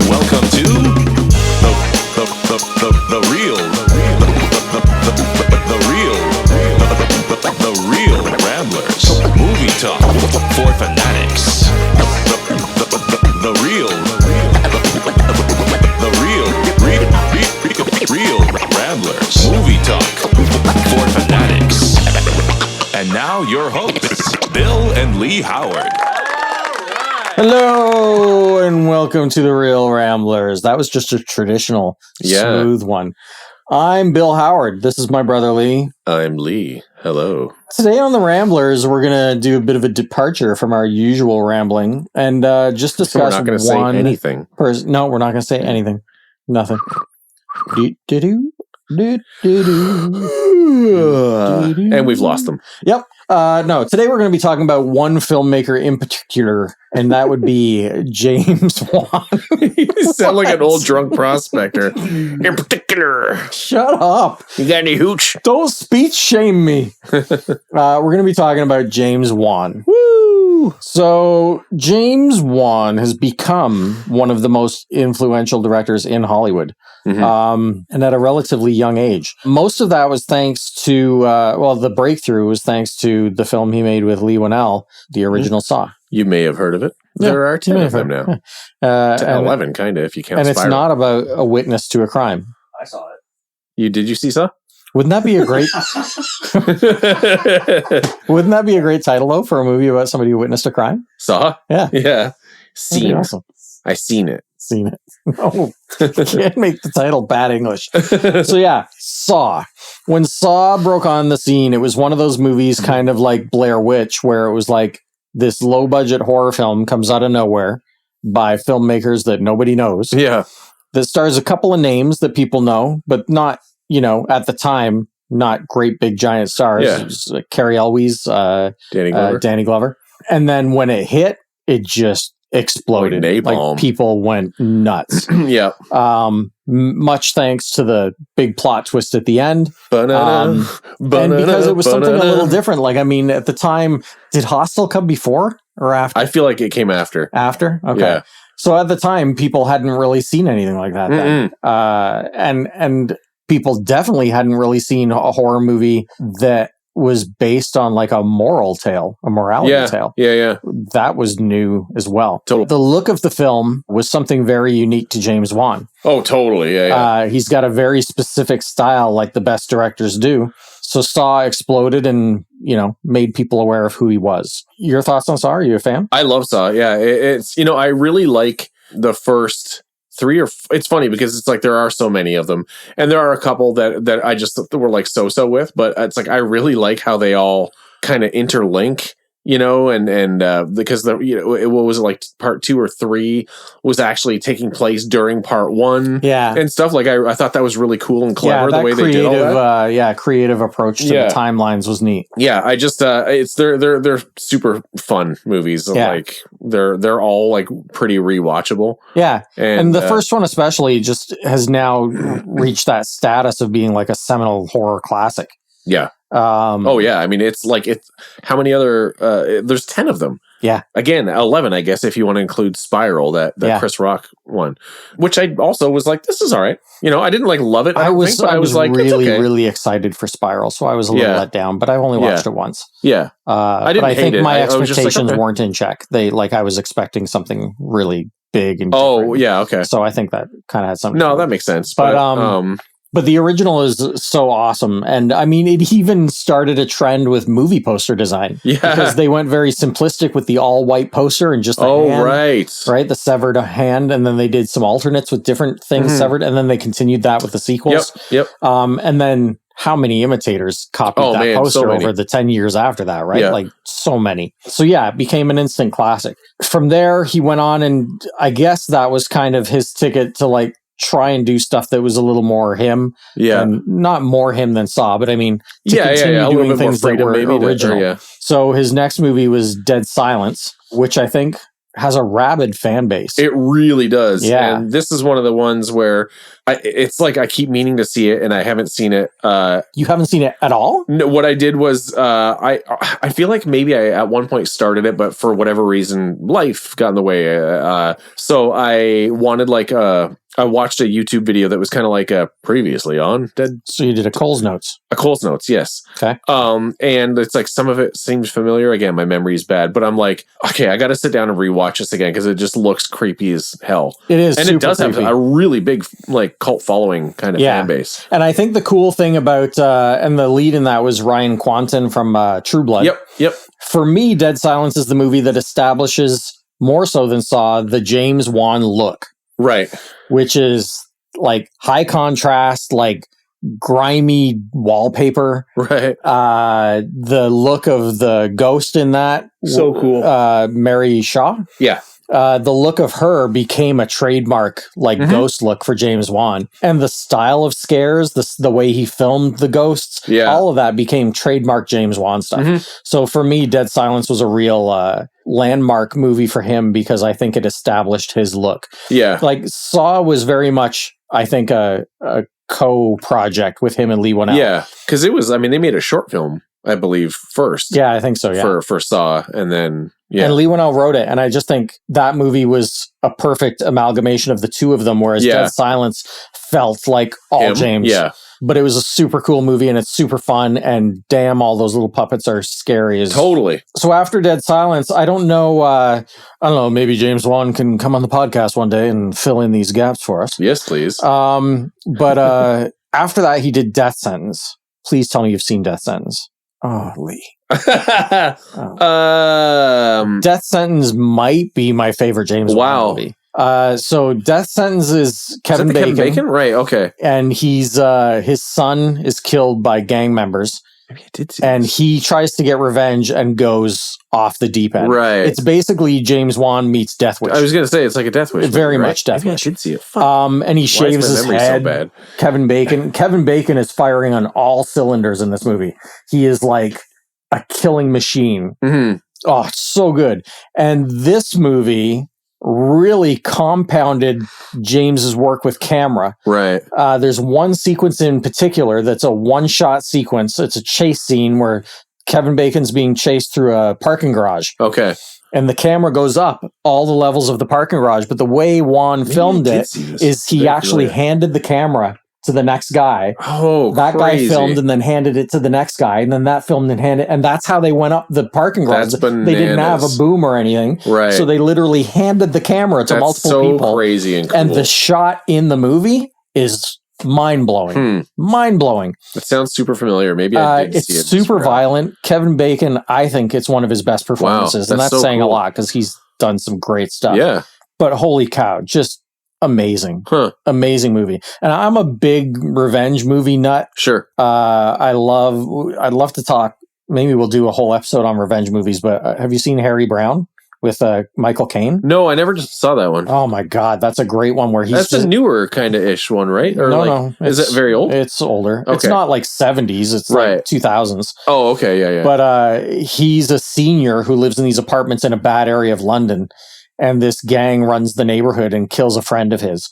Welcome to the real Ramblers movie talk for fanatics. The real Ramblers movie talk for fanatics. And now your hosts, Bill and Lee Howard. Hello and welcome to the Real Ramblers. That was just a traditional, smooth one. I'm Bill Howard. This is my brother Lee. I'm Lee. Hello. Today on the Ramblers, we're going to do a bit of a departure from our usual rambling and just discuss we're not going to say anything. No, we're not going to say anything. Nothing. And we've lost them. Yep. No, today we're going to be talking about one filmmaker in particular, and that would be James Wan. You sound like an old drunk prospector. In particular. Shut up. You got any hooch? Don't speech shame me. We're going to be talking about James Wan. Woo! So, James Wan has become one of the most influential directors in Hollywood. Mm-hmm. And at a relatively young age. Most of that was thanks to, the breakthrough was thanks to the film he made with Lee Winnell, the original Saw. You may have heard of it. Yeah, there are 10 of them now. 11, kind of, if you count And Spiral. It's not about a witness to a crime. I saw it. Did you see Saw? Wouldn't that be a great... Wouldn't that be a great title, though, for a movie about somebody who witnessed a crime? Saw? Yeah. Yeah. Seen. Awesome. I seen it. Seen it. No, can't make the title bad English. So yeah, Saw. When Saw broke on the scene, it was one of those movies kind of like Blair Witch, where it was like this low-budget horror film comes out of nowhere by filmmakers that nobody knows. Yeah. That stars a couple of names that people know, but not, at the time, not great big giant stars. Yeah. It was Cary Elwes, Danny Glover. And then when it hit, it just exploded. Napalm. Like people went nuts. Yeah. Much thanks to the big plot twist at the end. And because it was something a little different. Like, I mean, at the time, did Hostel come before or after? I feel like it came after. After? Okay. Yeah. So at the time, people hadn't really seen anything like that then. And people definitely hadn't really seen a horror movie that was based on like a moral tale, a morality tale. Yeah. That was new as well. Totally. The look of the film was something very unique to James Wan. Oh, totally. Yeah. He's got a very specific style like the best directors do. So Saw exploded and, made people aware of who he was. Your thoughts on Saw? Are you a fan? I love Saw. Yeah. It's, I really like the first three it's funny because it's like there are so many of them, and there are a couple that I just were like so with, but it's like I really like how they all kind of interlink, and because what was it, like part 2 or 3 was actually taking place during part 1, and stuff. Like I thought that was really cool and clever the way they did all that. Creative approach to the timelines was neat. Yeah, I just it's they're super fun movies. Yeah. Like they're all like pretty rewatchable. Yeah, and the first one especially just has now reached that status of being like a seminal horror classic. Yeah. I mean, it's like how many other? There's 10 of them. Yeah. Again, 11, I guess, if you want to include Spiral, that Chris Rock one, which I also was like, this is all right. I didn't like love it. I was like really, really excited for Spiral, so I was a little let down. But I've only watched it once. Yeah. I think my expectations weren't in check. I was expecting something really big and different. Oh yeah, okay. So I think that kind of had something. No, that makes sense. But the original is so awesome. And I mean, it even started a trend with movie poster design. Yeah. Because they went very simplistic with the all white poster and just the hand. Right. The severed hand. And then they did some alternates with different things severed. And then they continued that with the sequels. Yep. And then how many imitators copied that poster over the 10 years after that, right? Yeah. Like so many. So yeah, it became an instant classic. From there, he went on and I guess that was kind of his ticket to like try and do stuff that was a little more him. Yeah. And not more him than Saw, but I mean, to continue doing bit things more freedom, that were original. So his next movie was Dead Silence, which I think has a rabid fan base. It really does. Yeah. And this is one of the ones where it's like I keep meaning to see it and I haven't seen it. You haven't seen it at all? No, what I did was I feel like maybe I at one point started it, but for whatever reason, life got in the way. So I wanted I watched a YouTube video that was kind of like a previously on Dead. So you did a Cole's Notes. A Cole's Notes, yes. Okay. And it's like some of it seems familiar. Again, my memory is bad, but I'm like, okay, I got to sit down and rewatch this again because it just looks creepy as hell. It is, and super it does creepy. have a really big like cult following kind of fan base. And I think the cool thing about and the lead in that was Ryan Quanten from True Blood. Yep. For me, Dead Silence is the movie that establishes more so than Saw the James Wan look. Right. Which is like high contrast, like grimy wallpaper. Right. The look of the ghost in that. So cool. Mary Shaw. Yeah. The look of her became a trademark like ghost look for James Wan. And the style of scares, the way he filmed the ghosts, all of that became trademark James Wan stuff. So for me, Dead Silence was a real landmark movie for him because I think it established his look. Yeah. Like Saw was very much, I think, a co-project with him and Lee Whannell. Yeah. Because it was, I mean, they made a short film, I believe, first. Yeah, I think so, yeah. For Saw, and then, And Lee Whannell wrote it, and I just think that movie was a perfect amalgamation of the two of them, whereas Dead Silence felt like all James. Yeah. But it was a super cool movie, and it's super fun, and damn, all those little puppets are scary as... Totally. So after Dead Silence, I don't know, maybe James Wan can come on the podcast one day and fill in these gaps for us. Yes, please. But after that, he did Death Sentence. Please tell me you've seen Death Sentence. Oh, Lee. Death Sentence might be my favorite James Wan movie. So Death Sentence is Kevin Bacon. Kevin Bacon? Right, okay. And he's his son is killed by gang members. Maybe I did see and this. he tries to get revenge and goes off the deep end. Right. It's basically James Wan meets Death Wish. I was going to say, it's like a Death Wish. Very movie, much Death Maybe Wish. I did see it. Fuck. And he shaves his head. So bad? Kevin Bacon is firing on all cylinders in this movie. He is like a killing machine. Mm-hmm. Oh, it's so good. And this movie really compounded James's work with camera. Right. There's one sequence in particular that's a one-shot sequence. It's a chase scene where Kevin Bacon's being chased through a parking garage. Okay. And the camera goes up all the levels of the parking garage. But the way Wan filmed it is he actually handed the camera to the next guy. Oh, that crazy. guy filmed and then handed it to the next guy, and then that filmed and handed, and that's how they went up the parking garage. That's bananas. They didn't have a boom or anything, right? So they literally handed the camera to multiple people. Crazy and cool. And the shot in the movie is mind blowing. Mind blowing. It sounds super familiar. Maybe I did see it. It's super violent. Kevin Bacon, I think it's one of his best performances, and that's so saying cool. a lot because he's done some great stuff. Yeah, but holy cow, just amazing. Amazing movie. And I'm a big revenge movie nut. Sure. I'd love to talk. Maybe we'll do a whole episode on revenge movies, but have you seen Harry Brown with Michael Caine? No, I never just saw that one. Oh my God. That's a great one where he's a newer kind of ish one, right? Or no. Is it very old? It's older. Okay. It's not like 70s. It's like 2000s. Oh, okay. Yeah. But he's a senior who lives in these apartments in a bad area of London. And this gang runs the neighborhood and kills a friend of his.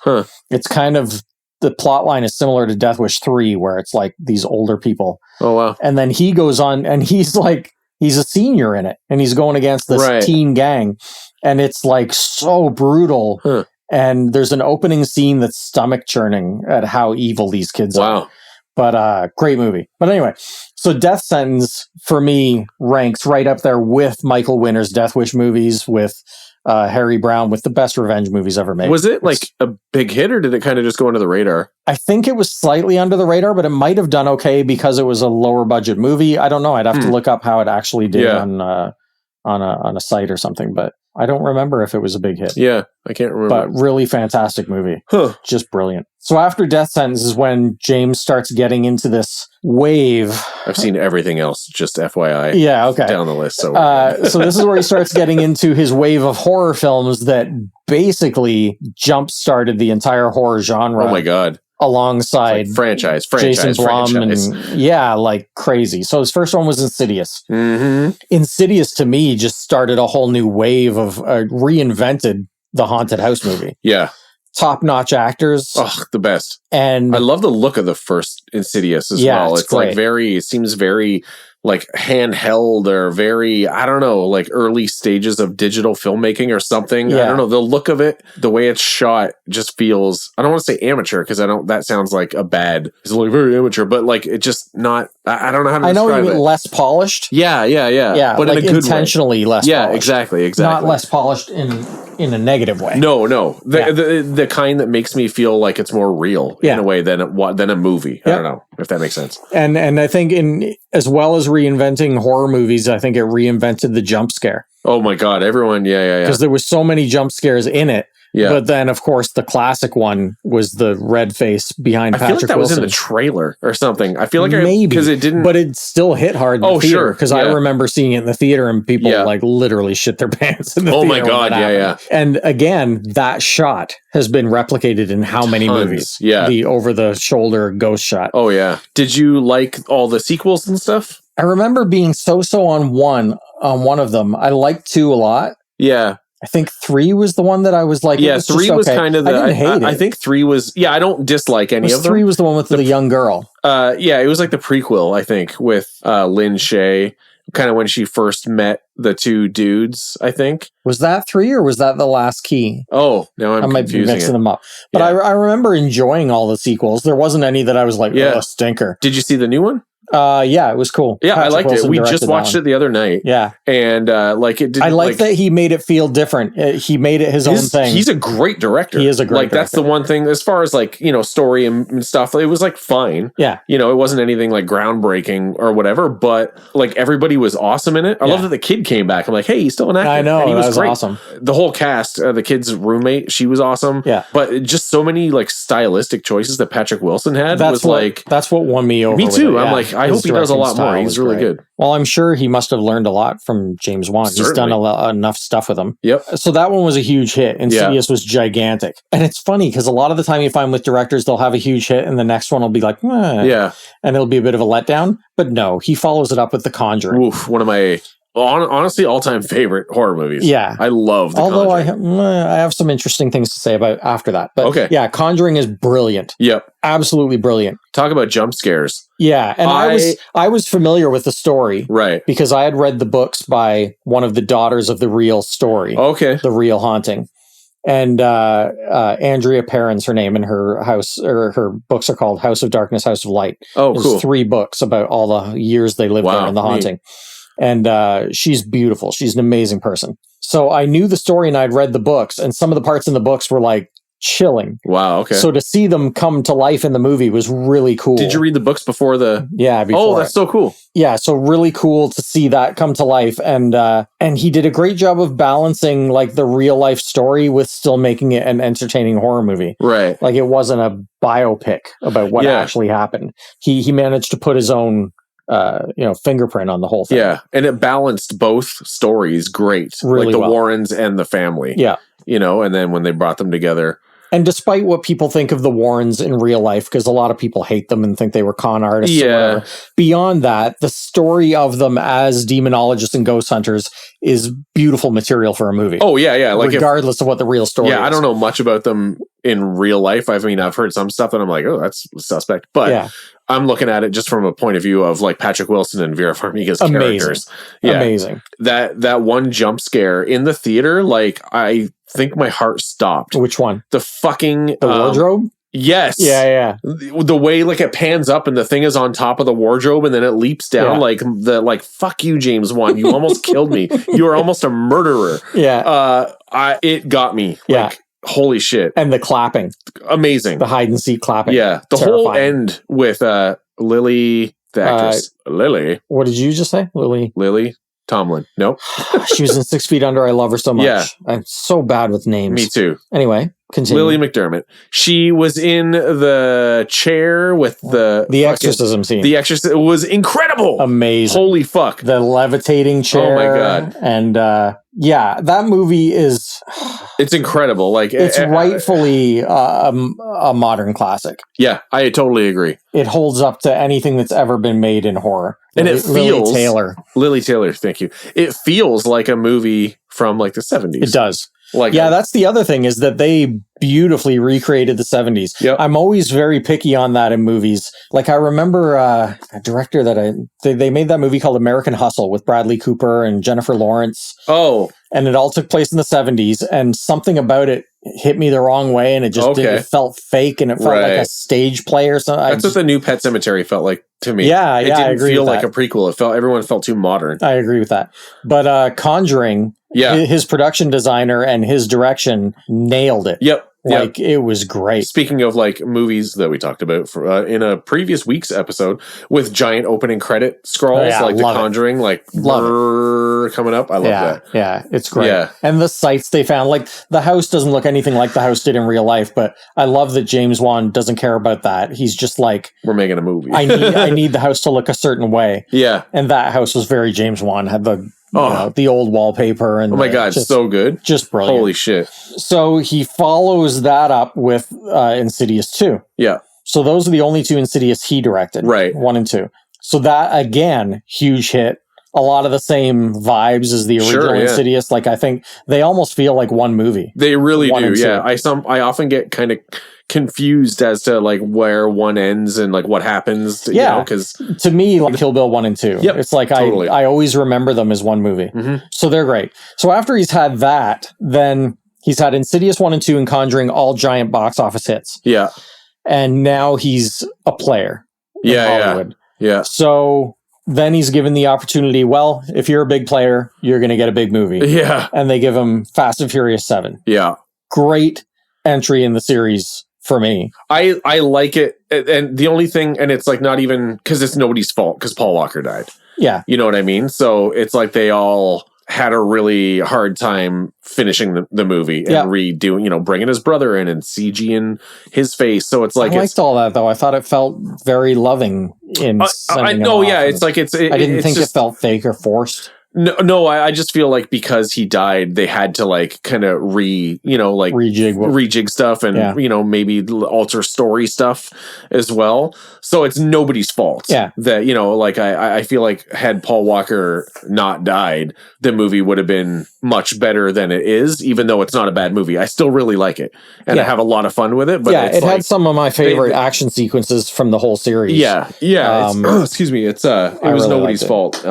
It's kind of, the plot line is similar to Death Wish 3, where it's like these older people. Oh, wow. And then he goes on, and he's a senior in it, and he's going against this teen gang. And it's like so brutal. And there's an opening scene that's stomach churning at how evil these kids are. But great movie. But anyway, so Death Sentence, for me, ranks right up there with Michael Winner's Death Wish movies, with Harry Brown, with the best revenge movies ever made. Was it like a big hit, or did it kind of just go under the radar? I think it was slightly under the radar, but it might have done okay because it was a lower budget movie. I don't know. I'd have to look up how it actually did on a site or something, but I don't remember if it was a big hit. Yeah, I can't remember. But really fantastic movie. Just brilliant. So after Death Sentence is when James starts getting into this wave. I've seen everything else, just FYI. Yeah, okay. Down the list. So this is where he starts getting into his wave of horror films that basically jump-started the entire horror genre. Oh my God. alongside franchise, Jason Blum franchise. and like crazy. So his first one was Insidious. Mm-hmm. Insidious to me just started a whole new wave of reinvented the haunted house movie. Yeah. Top-notch actors. Oh, the best. And I love the look of the first Insidious as well. It's like it seems very like handheld or very, I don't know, like early stages of digital filmmaking or something. Yeah. I don't know. The look of it, the way it's shot just feels, I don't want to say amateur because that sounds like a bad, it's like very amateur, but like it just not, I don't know how to describe it. I know you mean less polished. Yeah. But like in a good intentionally way. Less polished. Exactly. Not less polished in a negative way. No. The kind that makes me feel like it's more real in a way than a movie. I don't know if that makes sense. And I think as well as reinventing horror movies, I think it reinvented the jump scare. Oh my God, everyone, yeah. Because there was so many jump scares in it. Yeah. But then, of course, the classic one was the red face behind Patrick Wilson. I feel like that was in the trailer or something. I feel like maybe because it didn't, but it still hit hard. In the theater, because I remember seeing it in the theater and people like literally shit their pants in the theater. Oh my God, yeah. And again, that shot has been replicated in how many movies? Yeah, the over-the-shoulder ghost shot. Oh yeah. Did you like all the sequels and stuff? I remember being so on one of them. I liked 2 a lot. Yeah. I think 3 was the one that I was like, yeah, 3 was kind of the, I didn't hate it. I think 3 was, I don't dislike any of them. 3 was the one with the young girl. It was like the prequel, I think, with Lynn Shay, kind of when she first met the 2 dudes, I think. Was that 3 or was that The Last Key? Oh, now I might be mixing them up. But I remember enjoying all the sequels. There wasn't any that I was like, oh, stinker. Did you see the new one? It was cool. Yeah, Patrick I liked Wilson it. We just watched it the other night. Yeah. And it did. I like that he made it feel different. He made it his own thing. He's a great director. He is a great director. That's the one thing as far as story and stuff, it was like fine. Yeah. It wasn't anything like groundbreaking or whatever, but like everybody was awesome in it. I love that the kid came back. I'm like, hey, he's still an actor. I know. And he was great. Awesome. The whole cast, the kid's roommate, she was awesome. Yeah. But just so many like stylistic choices that Patrick Wilson had that's what won me over. Me too. I'm like, I hope he does a lot more. He's really good. Well, I'm sure he must have learned a lot from James Wan. Certainly. He's done enough stuff with him. Yep. So that one was a huge hit. Insidious was gigantic. And it's funny because a lot of the time you find with directors, they'll have a huge hit and the next one will be like, and it'll be a bit of a letdown. But no, he follows it up with The Conjuring. Oof, one of my honestly all-time favorite horror movies. Yeah. I love The Although Conjuring. I have some interesting things to say about after that. But okay. Yeah, Conjuring is brilliant. Yep. Absolutely brilliant. Talk about jump scares. Yeah, and I was familiar with the story. Right. Because I had read the books by one of the daughters of the real story. Okay. The Real Haunting. And Andrea Perron's her name, and her house or her books are called House of Darkness, House of Light. Oh, cool. There's 3 books about all the years they lived there in the haunting. And she's beautiful. She's an amazing person. So I knew the story and I'd read the books, and some of the parts in the books were like chilling. Wow. Okay. So to see them come to life in the movie was really cool. Did you read the books before the? Yeah. Before that's so cool. Yeah. So really cool to see that come to life, and he did a great job of balancing like the real life story with still making it an entertaining horror movie. Right. Like it wasn't a biopic about what actually happened. He managed to put his own fingerprint on the whole thing. Yeah, and it balanced both stories great. Really like the well. Warrens and the family. Yeah. And then when they brought them together. And despite what people think of the Warrens in real life, because a lot of people hate them and think they were con artists or whatever, beyond that, the story of them as demonologists and ghost hunters is beautiful material for a movie. Oh, yeah. Like regardless of what the real story is. I don't know much about them in real life. I mean, I've heard some stuff and I'm like, oh, that's suspect. But I'm looking at it just from a point of view of like Patrick Wilson and Vera Farmiga's characters. Yeah. Amazing. That one jump scare in the theater, like I think my heart stopped. Which one? The wardrobe? Yes. Yeah. The way like it pans up and the thing is on top of the wardrobe and then it leaps down like fuck you, James Wan. You almost killed me. You were almost a murderer. Yeah. It got me. Yeah. Like, holy shit. And the clapping. Amazing. The hide and seek clapping. Yeah. The whole end with Lily, the actress. Lily. What did you just say? Lily Tomlin. Nope. She was in 6 Feet Under. I love her so much. Yeah. I'm so bad with names. Me too. Anyway, continue. Lily McDermott. She was in the chair with the exorcism scene. The exorcism was incredible. Amazing. Holy fuck. The levitating chair. Oh my God. And that movie is It's incredible. Like it's rightfully a modern classic. Yeah, I totally agree. It holds up to anything that's ever been made in horror. And it feels Lily Taylor, thank you. It feels like a movie from like the 70s. It does. Like, yeah, that's the other thing, is that they beautifully recreated the 70s. Yep. I'm always very picky on that in movies. Like, I remember a director that they made that movie called American Hustle with Bradley Cooper and Jennifer Lawrence. Oh. And it all took place in the 70s, and something about it hit me the wrong way, and it just it felt fake, and it felt like a stage play or something. That's what the new Pet Sematary felt like to me. Yeah, it didn't I agree feel with like that. a prequel. Everyone felt too modern. I agree with that. But Conjuring, his production designer and his direction nailed it. Yep. Like, it was great. Speaking of like movies that we talked about in a previous week's episode with giant opening credit scrolls, like The Conjuring, like coming up. I love that. Yeah, it's great. Yeah. And the sites they found, like, the house doesn't look anything like the house did in real life, but I love that James Wan doesn't care about that. He's just like, we're making a movie. I need the house to look a certain way. Yeah. And that house was very James Wan, had the the old wallpaper, and oh my god, so good, just brilliant. Holy shit. So he follows that up with Insidious 2. Yeah. So those are the only two Insidious he directed. Right. 1 and 2. So that, again, huge hit. A lot of the same vibes as the original Insidious. Like, I think they almost feel like one movie. They really do. Yeah. I often get kind of confused as to like where one ends and like what happens. Because to me, like Kill Bill 1 and 2. Yep, it's like totally. I always remember them as one movie. Mm-hmm. So they're great. So after he's had that, then he's had Insidious 1 and 2 and Conjuring, all giant box office hits. Yeah. And now he's a player in Hollywood. Yeah. So then he's given the opportunity, well, if you're a big player, you're going to get a big movie. Yeah. And they give him Fast and Furious 7. Yeah. Great entry in the series for me. I like it. And the only thing, and it's like not even, because it's nobody's fault, because Paul Walker died. Yeah. You know what I mean? So it's like they all had a really hard time finishing the movie and redoing, bringing his brother in and CGing his face. So it's like, I liked all that though. I thought it felt very loving in I know. Yeah. It's like, I didn't think it felt fake or forced. No, I just feel like because he died, they had to like kind of rejig stuff and maybe alter story stuff as well. So it's nobody's fault. Yeah, that like I feel like had Paul Walker not died, the movie would have been much better than it is. Even though it's not a bad movie, I still really like it and I have a lot of fun with it. But it had some of my favorite action sequences from the whole series. Yeah. Excuse me. It was really nobody's fault.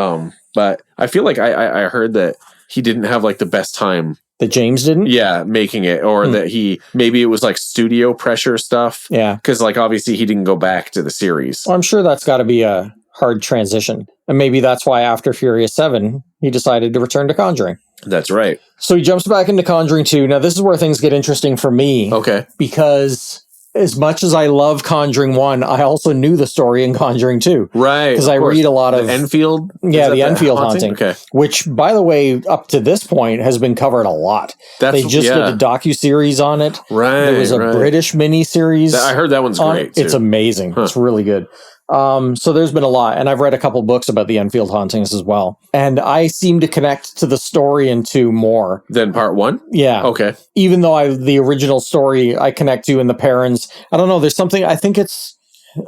But I feel like I heard that he didn't have like the best time. That James didn't? Yeah, making it. Or that maybe it was like studio pressure stuff. Yeah. Because like obviously he didn't go back to the series. Well, I'm sure that's got to be a hard transition. And maybe that's why after Furious 7, he decided to return to Conjuring. That's right. So he jumps back into Conjuring 2. Now this is where things get interesting for me. Okay. Because as much as I love Conjuring 1, I also knew the story in Conjuring 2. Right. Because I read a lot of... The Enfield? Yeah, the Enfield haunting. Okay. Which, by the way, up to this point, has been covered a lot. They just did a docuseries on it. Right. There was a British miniseries. I heard that one's great, too. It's amazing. It's really good. So there's been a lot, and I've read a couple books about the Enfield hauntings as well. And I seem to connect to the story in 2 more than part 1. Yeah. Okay. Even though the original story I connect to in the parents, I don't know. There's something. I think it's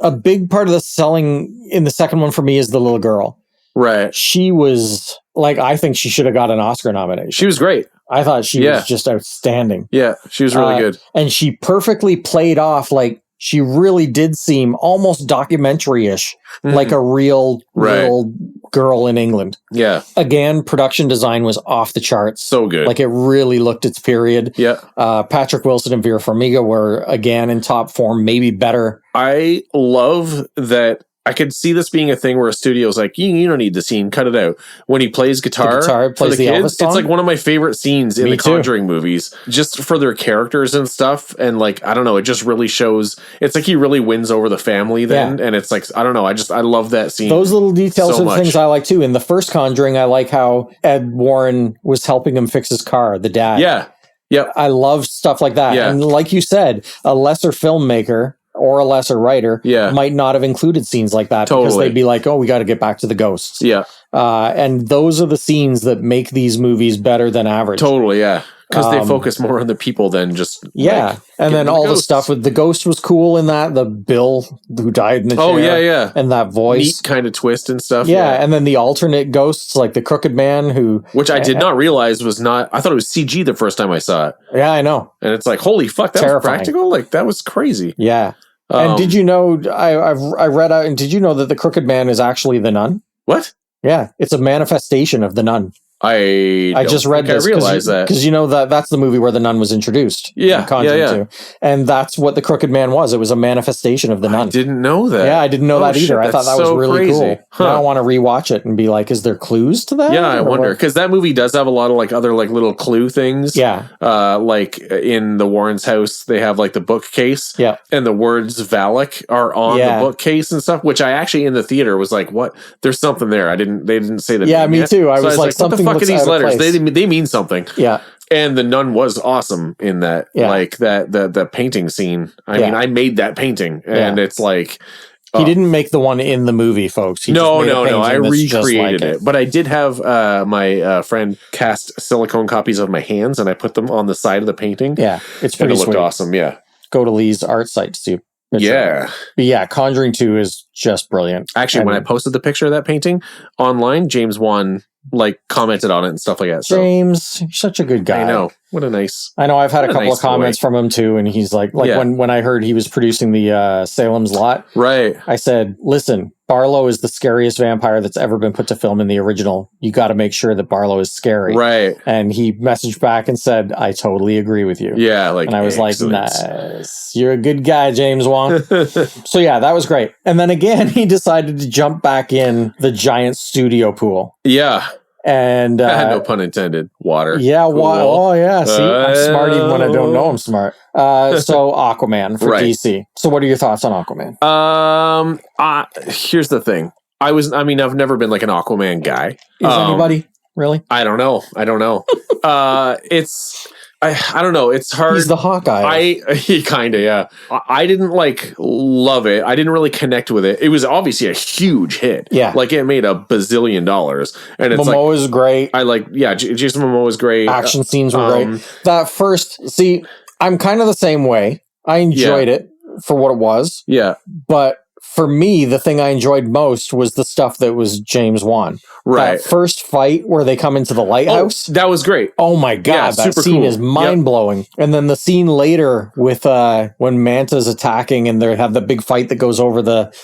a big part of the selling in the second one for me is the little girl. Right. She was like, I think she should have got an Oscar nomination. She was great. I thought she was just outstanding. Yeah, she was really good, and she perfectly played off like. She really did seem almost documentary-ish, like a real little girl in England. Yeah. Again, production design was off the charts. So good. Like, it really looked its period. Yeah. Patrick Wilson and Vera Farmiga were, again, in top form, maybe better. I love that. I could see this being a thing where a studio's like, you don't need the scene, cut it out. When he plays guitar plays the Elvis song? It's like one of my favorite scenes in the Conjuring movies, just for their characters and stuff. And like, I don't know, it just really shows, it's like he really wins over the family then. Yeah. And it's like, I don't know, I love that scene. Those little details are the things I like too. In the first Conjuring, I like how Ed Warren was helping him fix his car, the dad. Yeah. Yep. I love stuff like that. Yeah. And like you said, a lesser filmmaker or a lesser writer might not have included scenes like that because they'd be like, oh, we got to get back to the ghosts. Yeah. And those are the scenes that make these movies better than average. Totally, yeah. Because they focus more on the people than just and then all the stuff with the ghost was cool in that, the Bill who died in the chair, and that voice neat kind of twist and stuff, and then the alternate ghosts like the Crooked Man which I did not realize was not. I thought it was CG the first time I saw it. Yeah, I know, and it's like, holy fuck, that was practical. Like that was crazy. Yeah. And did you know? I read out, and did you know that the Crooked Man is actually the nun? What? Yeah, it's a manifestation of the nun. I just read this. I realized that because you know that's the movie where the nun was introduced. Yeah, to, and that's what the Crooked Man was. It was a manifestation of the nun. I didn't know that. Yeah, I didn't know that either. I thought that was really cool. Huh. Now I want to rewatch it and be like, is there clues to that? Yeah, I wonder, because that movie does have a lot of like other like little clue things. Yeah, like in the Warren's house, they have like the bookcase. Yeah, and the words Valak are on the bookcase and stuff. Which I actually in the theater was like, what? There's something there. They didn't say that. Yeah, me too. I was like, something. What the fuck are these letters? They mean something. Yeah. And the nun was awesome in that, like the painting scene. I mean, I made that painting, and it's like he didn't make the one in the movie, folks. No. I recreated it, but I did have my friend cast silicone copies of my hands, and I put them on the side of the painting. Yeah, it's pretty. And it looked sweet. awesome. Yeah, go to Lee's art site to see. Yeah. But yeah, Conjuring 2 is just brilliant. Actually, when I posted the picture of that painting online, James Wan like commented on it and stuff like that. So. James, you're such a good guy. I know. What a nice. I know. I've had a couple of comments from him too, and he's like when I heard he was producing the Salem's Lot, right? I said, listen, Barlow is the scariest vampire that's ever been put to film in the original. You got to make sure that Barlow is scary, right? And he messaged back and said, I totally agree with you. Yeah, like, and I was like, nice, you're a good guy, James Wan. So yeah, that was great. And then again, he decided to jump back in the giant studio pool. Yeah. And no pun intended. Water. Yeah. Cool. Oh yeah. See, I'm smart even when I don't know I'm smart. So Aquaman for DC. So what are your thoughts on Aquaman? Here's the thing. I've never been like an Aquaman guy. Is anybody really? I don't know. I don't know. It's hard. He's the Hawkeye. He kind of, yeah. I didn't like love it. I didn't really connect with it. It was obviously a huge hit. Yeah. Like it made $1 bazillion. And it's Momoa is great. Jason Momoa was great. Action scenes were great. That first, I'm kind of the same way. I enjoyed it for what it was. Yeah. But for me, the thing I enjoyed most was the stuff that was James Wan. Right. That first fight where they come into the lighthouse. That was great. Oh my God. That scene is mind blowing. And then the scene later with when Manta's attacking and they have the big fight that goes over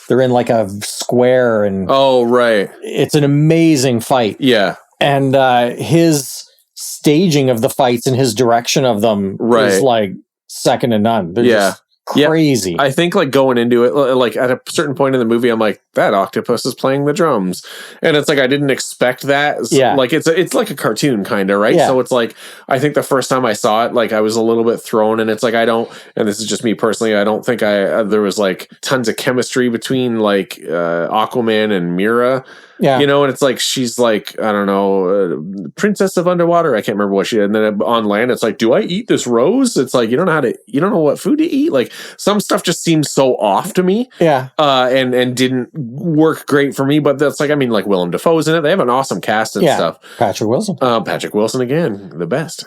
they're in like a square. And oh, right. It's an amazing fight. Yeah. And his staging of the fights and his direction of them is like second to none. They're just crazy. I think like going into it, like at a certain point in the movie, I'm like, that octopus is playing the drums, and it's like I didn't expect that. So, like it's like a cartoon kind of, right? Yeah. So it's like I think the first time I saw it, like I was a little bit thrown, and it's like and this is just me personally, I don't think there was like tons of chemistry between like Aquaman and Mira. Yeah. You know, and it's like she's like, I don't know, princess of underwater. I can't remember what she did. And then on land, it's like, do I eat this rose? It's like you don't know what food to eat. Like some stuff just seems so off to me. Yeah. And didn't work great for me. But that's like, I mean, like Willem Dafoe's in it. They have an awesome cast and stuff. Patrick Wilson. Patrick Wilson again, the best.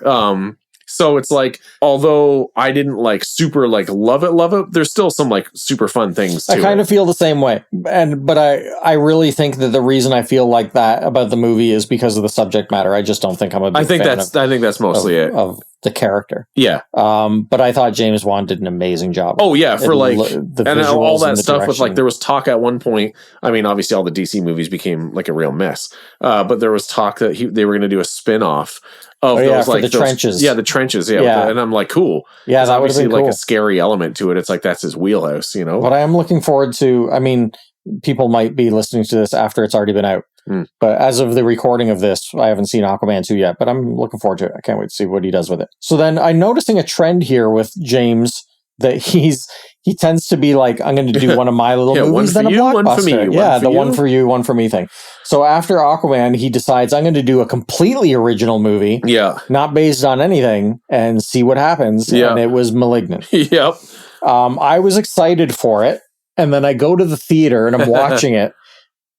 So it's like, although I didn't like super like love it, there's still some like super fun things to I kind of feel the same way. But I really think that the reason I feel like that about the movie is because of the subject matter. I just don't think I'm a big fan I think that's mostly it. Of the character. Yeah. But I thought James Wan did an amazing job. Oh yeah, for like the and all that stuff direction. with like there was talk at one point. I mean, obviously all the DC movies became like a real mess. But there was talk that they were going to do a spin-off of those like trenches. Yeah, the trenches. Yeah. And I'm like, cool. Yeah, that would have been like cool. a scary element to it. It's like that's his wheelhouse, you know. But I am looking forward to. I mean, people might be listening to this after it's already been out. But as of the recording of this, I haven't seen Aquaman 2 yet, but I'm looking forward to it. I can't wait to see what he does with it. So then I'm noticing a trend here with James that he tends to be like, I'm going to do one of my little movies, then a blockbuster. One for me, one for you, one for me thing. So after Aquaman, he decides I'm going to do a completely original movie, not based on anything, and see what happens. And it was Malignant. Yep. I was excited for it, and then I go to the theater and I'm watching it,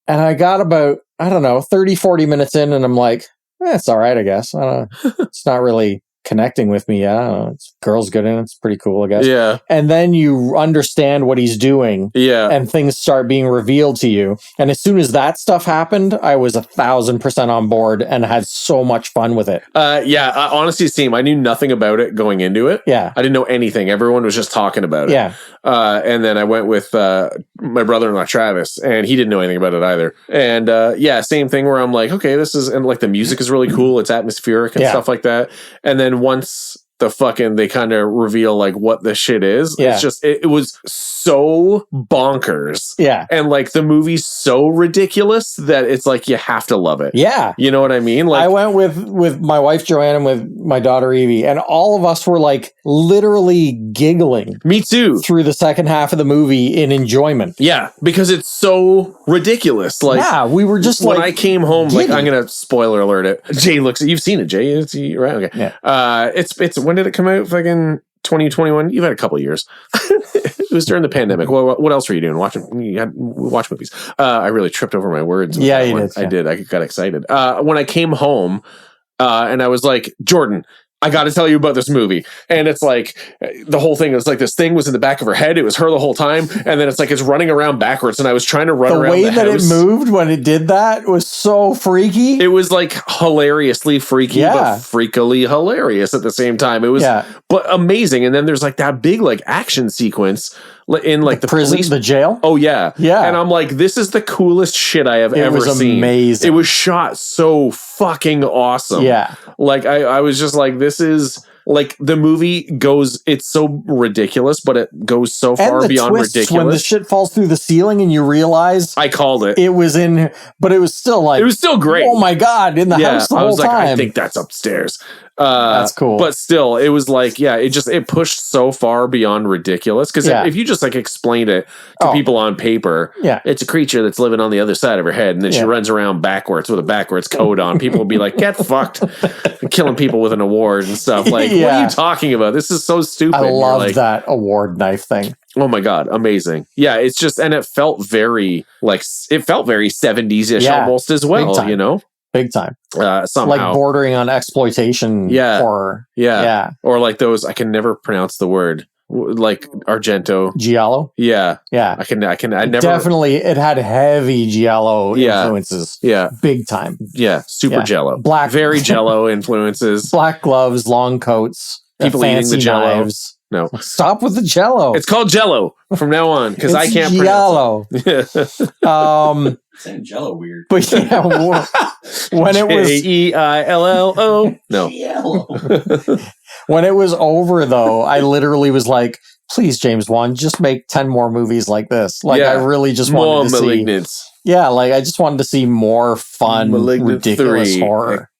and I got about, I don't know, 30, 40 minutes in, and I'm like, it's all right, I guess. It's not really connecting with me. I don't know. Girl's good in it. It's pretty cool, I guess. Yeah. And then you understand what he's doing. Yeah. And things start being revealed to you. And as soon as that stuff happened, I was 1,000% on board and had so much fun with it. Honestly, same. I knew nothing about it going into it. Yeah. I didn't know anything. Everyone was just talking about it. Yeah. And then I went with my brother-in-law, Travis, and he didn't know anything about it either. And same thing where I'm like, okay, this is, and like the music is really cool. It's atmospheric and stuff like that. And then once they kind of reveal like what the shit is, it's just, it was so bonkers. Yeah. And like the movie's so ridiculous that it's like, you have to love it. Yeah. You know what I mean? Like, I went with my wife, Joanne, and with my daughter, Evie, and all of us were like literally giggling. Me too. Through the second half of the movie in enjoyment. Yeah. Because it's so ridiculous. Like, yeah, we were just when like, I came home, giddy. like, I'm going to spoiler alert it. Jay you've seen it, Jay. It's right. Okay. Yeah. It's, when did it come out? Fucking 2021. You've had a couple of years. It was during the pandemic. Well, what else were you doing? Watch movies. I really tripped over my words. Yeah, you did. I did. I got excited. When I came home, and I was like, Jordan, I got to tell you about this movie. And it's like, the whole thing is like, this thing was in the back of her head. It was her the whole time. And then it's like, it's running around backwards. And I was trying to run around the house. The way that it moved when it did that was so freaky. It was like hilariously freaky, but freakily hilarious at the same time. It was but amazing. And then there's like that big like action sequence in like the prison, police, the jail. Oh yeah. Yeah. And I'm like, this is the coolest shit I have ever seen. Amazing. It was shot so fucking awesome. Yeah. Like I was just like, this is like the movie goes, it's so ridiculous, but it goes so far beyond ridiculous. When the shit falls through the ceiling and you realize I called it. It was in, but it was still like, it was still great. Oh my God, in the house the whole time. I think that's upstairs. That's cool. But still, it was like, it pushed so far beyond ridiculous. Because if you just like explained it to people on paper, it's a creature that's living on the other side of her head, and then she runs around backwards with a backwards coat on. People will be like, get fucked. Killing people with an award and stuff. Like, what are you talking about? This is so stupid. I love that award knife thing. Oh my God, amazing. Yeah, it's just, and it felt very 70s-ish almost as well, you know? Big time. Somehow. Like bordering on exploitation horror. Yeah. Or like those, I can never pronounce the word. Like Argento. Giallo? Yeah. Yeah. I never. Definitely, it had heavy Giallo influences. Yeah. Big time. Yeah. Super Jello. Very Jello influences. Black gloves, long coats. People eating the Jello. Knives. No. Stop with the Jello. It's called Jello from now on because I can't Giallo. pronounce it. Saying Jello weird. But yeah, when it was Jeillo. No. When it was over, though, I literally was like, "Please, James Wan, just make 10 more movies like this." Like, I really just wanted to Malignants. see. Yeah, like I just wanted to see more fun, Malignant ridiculous 3. horror.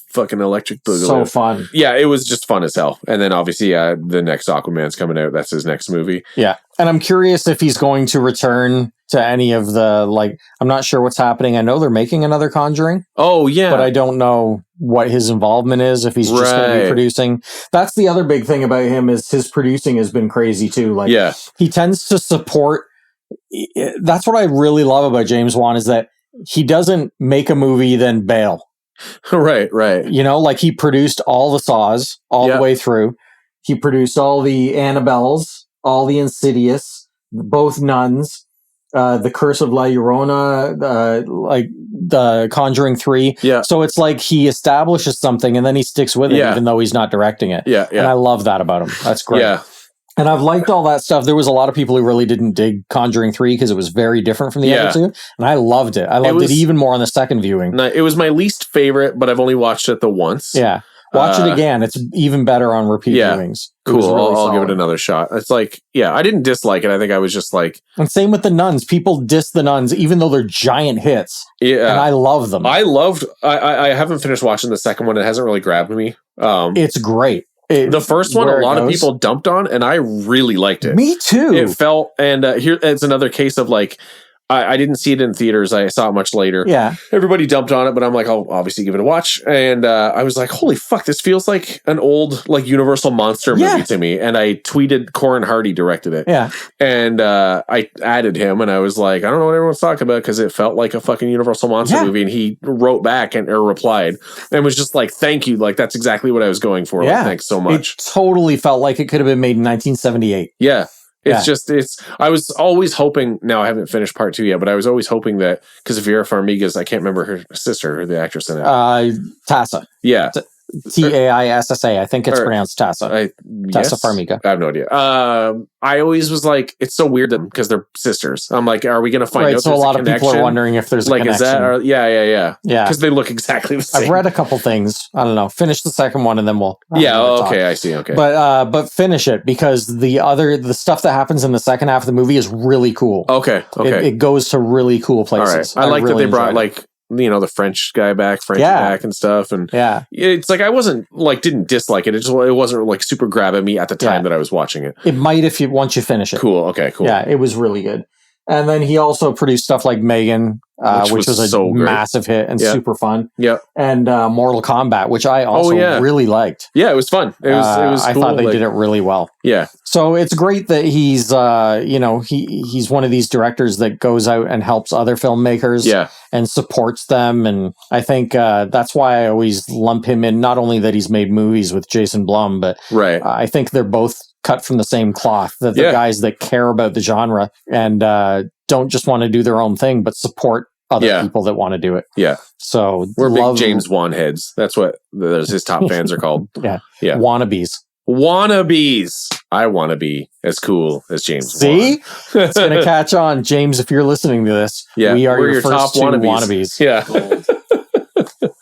Fucking Electric Boogaloo. So fun. Yeah, it was just fun as hell. And then obviously, the next Aquaman's coming out. That's his next movie. Yeah. And I'm curious if he's going to return to any of the, like, I'm not sure what's happening. I know they're making another Conjuring. Oh, yeah. But I don't know what his involvement is, if he's just going to be producing. That's the other big thing about him is his producing has been crazy too. Like, he tends to support. That's what I really love about James Wan is that he doesn't make a movie then bail. Right. You know, like he produced all the Saws all the way through. He produced all the Annabelles, all the Insidious, both Nuns, the Curse of La Llorona, like the Conjuring 3. Yeah. So it's like he establishes something and then he sticks with it, even though he's not directing it. Yeah. And I love that about him. That's great. Yeah. And I've liked all that stuff. There was a lot of people who really didn't dig Conjuring 3 because it was very different from the other two. And I loved it. I loved it even more on the second viewing. It was my least favorite, but I've only watched it the once. Yeah. Watch it again. It's even better on repeat viewings. Cool. Really I'll give it another shot. It's like, I didn't dislike it. I think I was just like... And same with the Nuns. People diss the Nuns, even though they're giant hits. Yeah. And I love them. I haven't finished watching the second one. It hasn't really grabbed me. It's great. The first one, a lot of people dumped on, and I really liked it. Me too. It felt, and here it's another case of like, I didn't see it in theaters. I saw it much later. Yeah. Everybody dumped on it, but I'm like, I'll obviously give it a watch. And I was like, holy fuck, this feels like an old like Universal monster movie to me. And I tweeted Corin Hardy directed it. Yeah. And I added him, and I was like, I don't know what everyone's talking about because it felt like a fucking Universal monster movie. And he wrote back or replied and was just like, thank you. Like, that's exactly what I was going for. Yeah. Like, thanks so much. It totally felt like it could have been made in 1978. Yeah. I was always hoping, now I haven't finished part 2 yet, but I was always hoping that, because Vera Farmiga's, I can't remember her sister, the actress in it. Tassa. Yeah. Taissa. I think it's pronounced Tassa. Tassa Farmiga. I have no idea. I always was like, it's so weird because they're sisters. I'm like, are we going to find out? So a lot of people are wondering if there's a connection. Is that? Yeah. Yeah. Because they look exactly the same. I've read a couple things. I don't know. Finish the second one and then we'll. Okay. I see. Okay. But finish it because the stuff that happens in the second half of the movie is really cool. Okay. It goes to really cool places. All right. I like really that they brought like, the French guy back, back and stuff. And it's like, I wasn't like, didn't dislike it. It wasn't like super grabbing me at the time that I was watching it. It might once you finish it. Cool. Okay, cool. Yeah, it was really good. And then he also produced stuff like Megan, which was a so massive hit and super fun. Yeah. And Mortal Kombat, which I also really liked. Yeah, it was fun. It was I cool. thought they did it really well. Yeah. So it's great that he's he's one of these directors that goes out and helps other filmmakers and supports them. And I think that's why I always lump him in, not only that he's made movies with Jason Blum, but I think they're both cut from the same cloth, that the guys that care about the genre and don't just want to do their own thing, but support other people that want to do it. Yeah. So we're big James Wan heads. That's what his top fans are called. Yeah. Wannabes. I want to be as cool as James Wan. See? It's going to catch on. James, if you're listening to this, we are your first top wannabes. Yeah.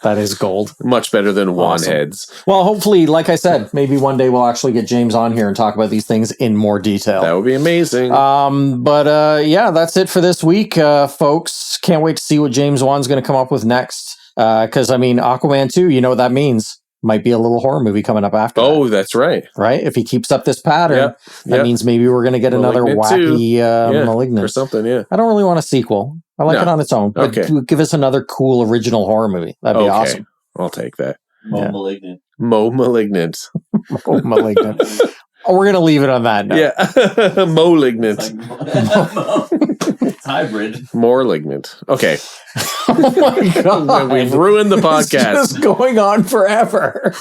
That is gold. Much better than Wan heads. Well, hopefully, like I said, maybe one day we'll actually get James on here and talk about these things in more detail. That would be amazing. But that's it for this week, folks. Can't wait to see what James Wan's going to come up with next. Because, Aquaman 2, you know what that means. Might be a little horror movie coming up after. Oh, that's right. Right? If he keeps up this pattern, that means maybe we're going to get another wacky Malignant. Or something, I don't really want a sequel. I like it on its own. But give us another cool original horror movie. That'd be awesome. I'll take that. Malignant. Mo Malignant. Oh, we're going to leave it on that note. Yeah. Malignant. It's hybrid. More lignant. Okay. Oh my God. We've ruined the podcast. It's just going on forever.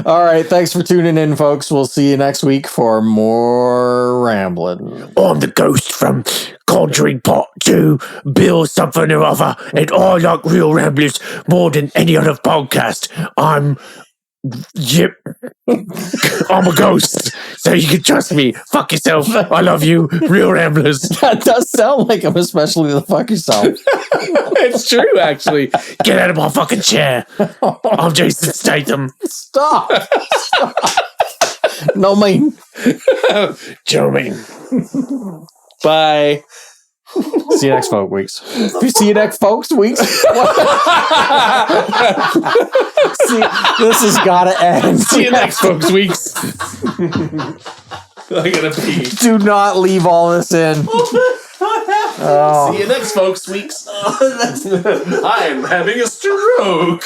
All right. Thanks for tuning in, folks. We'll see you next week for more rambling. I'm the ghost from Conjuring Part 2, Bill something or other, and I like Real Ramblers more than any other podcast. I'm a ghost, so you can trust me. Fuck yourself. I love you, Real Ramblers. That does sound like him, especially the fuck yourself. It's true, actually. Get out of my fucking chair. I'm Jason Statham. Stop. No, mean. Joe mean. Bye. See you next weeks. See you next weeks. See, this has got to end. See you next weeks. I gotta pee. Do not leave all this in. See you next weeks. I am having a stroke.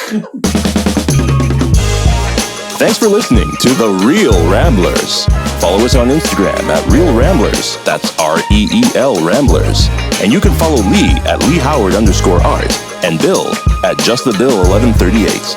Thanks for listening to The Real Ramblers. Follow us on Instagram at Real Ramblers. That's REEL Ramblers. And you can follow Lee at Lee Howard _art and Bill at JustTheBill1138.